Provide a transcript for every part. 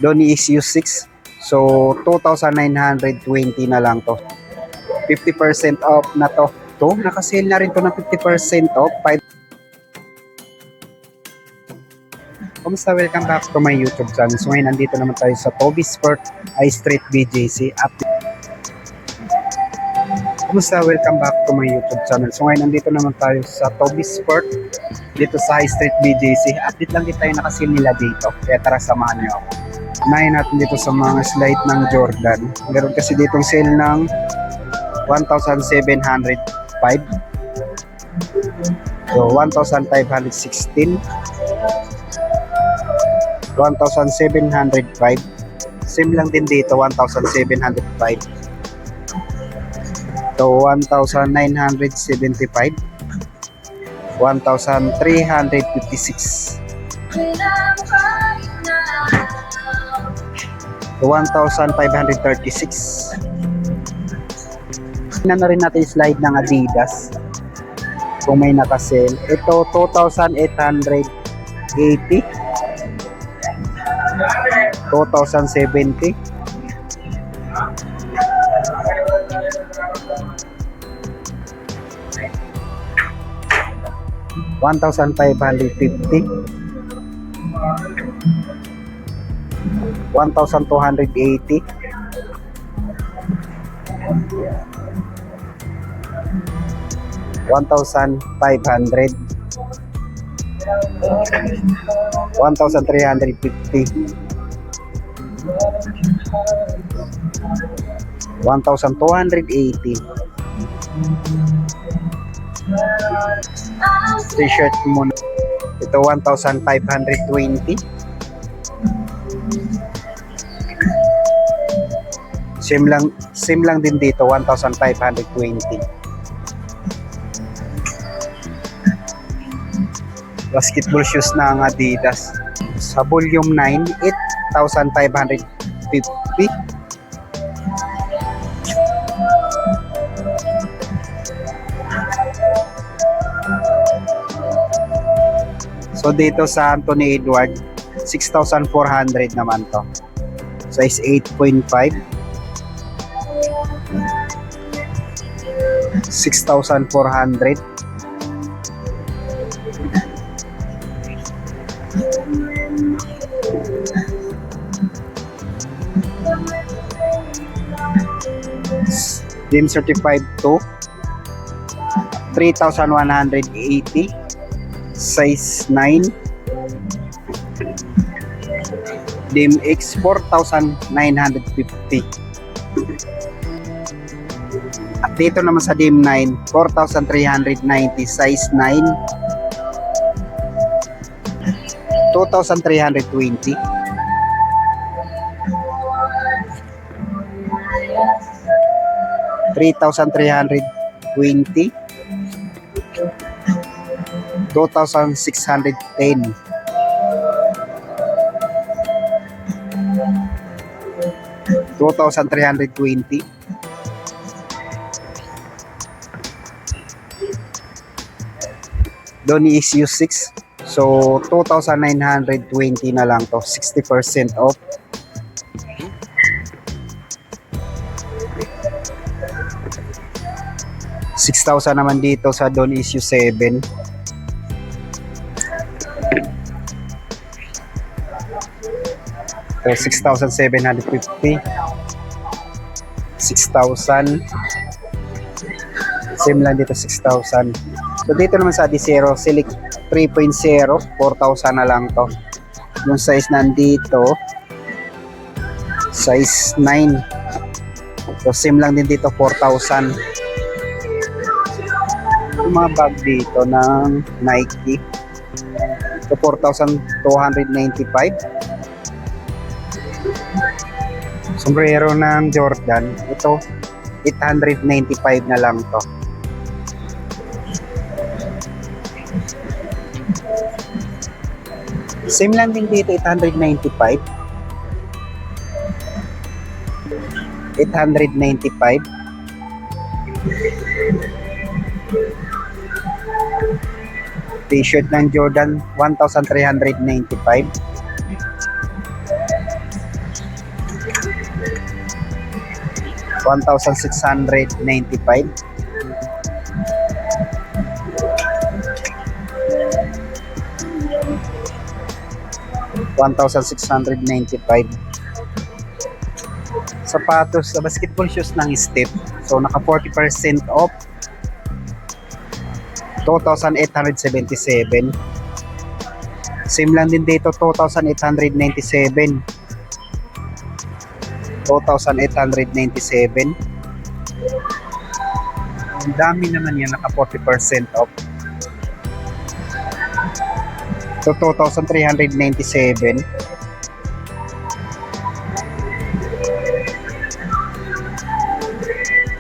Donnie is U6. So 2,920 na lang to. 50% off na to. To, naka-sale na rin to ng 50% off. Kumusta? Welcome back to my YouTube channel. So ngayon nandito naman tayo sa Toby Sport High Street BGC. Kumusta? Welcome back to my YouTube channel. So ngayon nandito naman tayo sa Toby Sport dito sa High Street BGC. Update lang din tayo naka-sale nila dito. Kaya tara, samahan niyo ako. Unahin natin dito sa mga slide ng Jordan. Meron kasi ditong sale ng 1,705. So 1,516. 1,705. Same lang din dito, 1,705. So 1,975. 1,356. 1,536. Tingnan na rin natin yung slide ng Adidas kung may nakasale. Ito 2,880. 2,070. 1,550. 1,280. 1,500. 1,350. 1,280. T-shirt muna. Ito 1,520. Same lang din dito, 1,520. Basketball shoes na ang Adidas. Sa volume 9, 8,550. So dito sa Anthony Edward, 6,400 naman to. Size 8.5. 6,400. DIM certified to 3,180. Size 9. DIM X 4,950. At dito naman sa DIM 9, 4,390. Size 9. 2,320. 3,320. 2,610. 2,320. Donnie is U6. So 2,920 na lang to, 60% off. $6,000 naman dito sa Donnie is U7. So 6,750. 6,000. Same lang dito, 6,000. So dito naman sa Adizero Select 3.0, 4,000 na lang to. Yung size nandito, size 9. So same lang din dito, 4,000. Yung mga bag dito ng Nike, so 4,295. Sombrero ng Jordan, ito 895 na lang to. Same lang din dito, 895. 895. T-shirt ng Jordan, 1,395. 1,695. 1,695. Sapatos sa basketball shoes ng Step. So naka 40% off. 2,877. Same lang din dito, 2,897. 2,897. Ang dami naman yan, naka 40% off. So 2,397.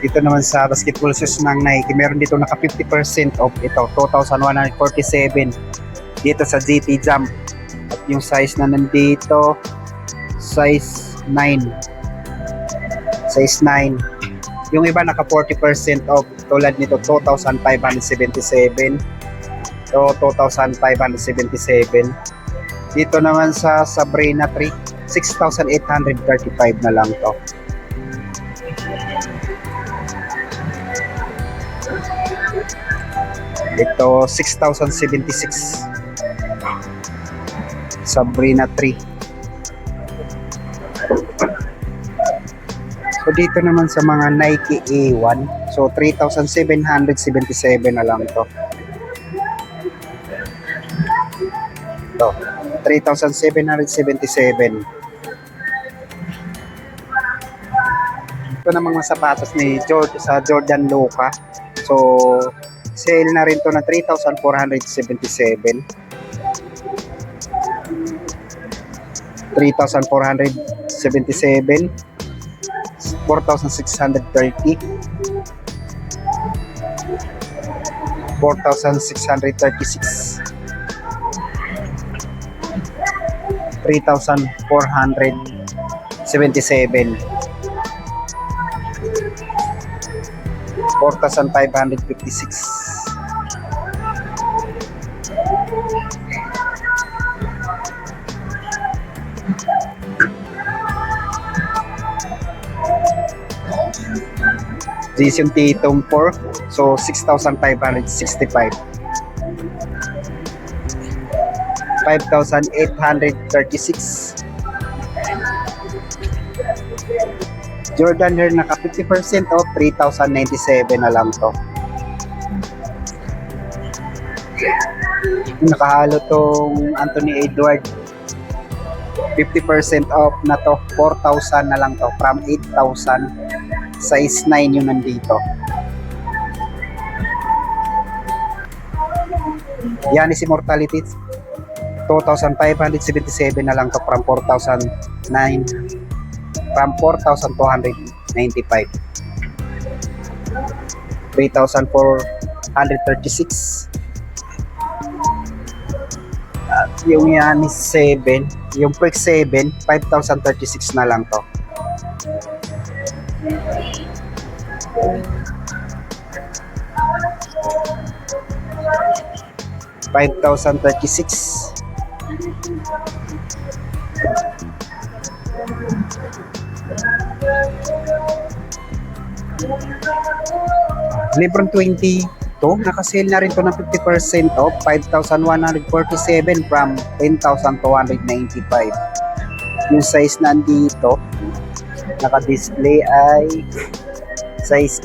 Dito naman sa basketball shoes ng Nike, meron dito naka 50% off. Ito 2,147 dito sa GT Jump. At yung size na nandito, size 9. Size 9. Yung iba naka 40% off, tulad nito 2,577. So 2,577. Dito naman sa Sabrina 3, 6,835 na lang to. Ito 6,076. Sabrina 3. So dito naman sa mga Nike A1, so 3,777 na lang to. Ito 3,777. Ito namang mga sapatos ni sa Jordan Loca. So sale na rin to na 3,477. 3,477. 4,630. 4,636. 3,477. 4,556. This yung Tatum 4, so 6,565. 5,836. Jordan Air naka 50% off, 3,097 na lang to. Nakahalo tong Anthony Edward, 50% off na to, 4,000 na lang to from 8,000. Size 9 yung nandito. Yanis Immortality, 2,577 na lang to from 4,009, from 4,295. 3,436. At yung Yanis 7, yung Quick 7, 5,036 na lang to. 5,036. Lebron 22, nakasale na rin to ng 50% off, 5,147 from 10,295. Yung size nandito, naka-display ay size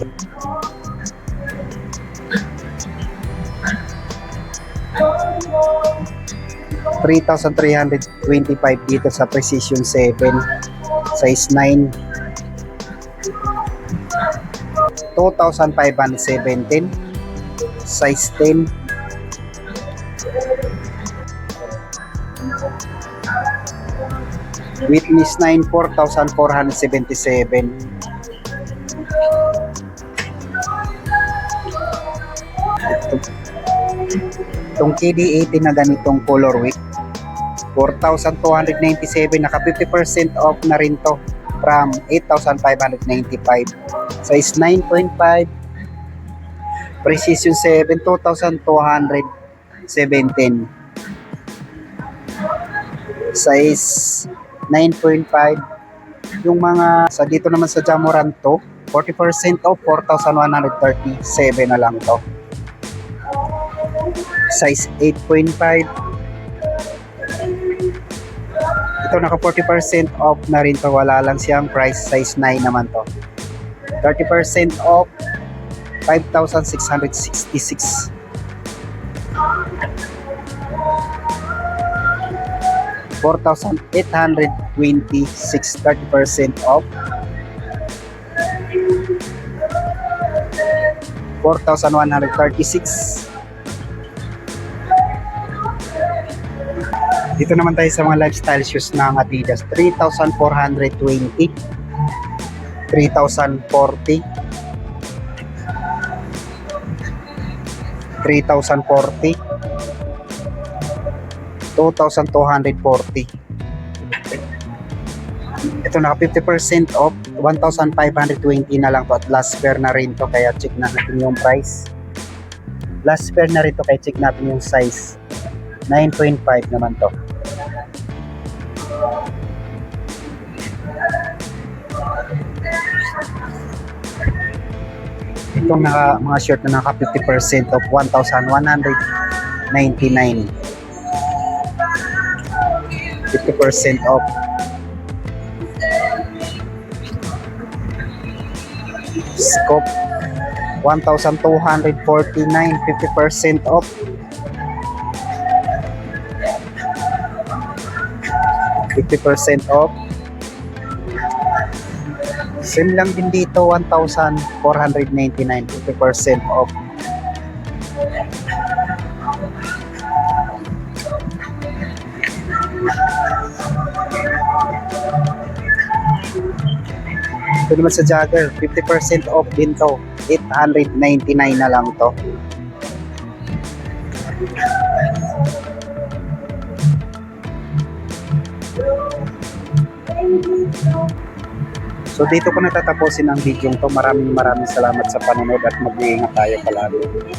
3,325 dito sa Precision 7, size 9. 2,517, size 10. Witness 9, 4,477. Itong KD18 na ganitong colorway, 4,297, naka 50% off na rin to from 8,595. Size 9.5. Precision 7, 2,217. Size 9.5. Yung mga sa dito naman sa Jamoranto, 40% off, 4,137 na lang to. Size 8.5. Ito naka 40% off na rin to, wala lang siyang price, size 9 naman to. 30% off, 5,666. 4,826, 30% off. 4,136. Dito naman tayo sa mga lifestyle shoes ng Adidas. 3,420. 3,040. 3,040. 2,240. Ito naka 50% off, 1,520 na lang to, at last pair na rin to, kaya check na natin yung price. Last pair na rin to, kaya check natin yung size. 9.5 naman to. Itong mga shirt na naka 50% off, 1,199. 50% off. Scope 1,249, 50% off. 50% off. Same lang din dito, 1,499, 50% off. Ito naman sa jogger, 50% off din to, 899 na lang to. So dito ko natatapusin ang video to. Maraming salamat sa panonood at mag-iingat tayo palagi.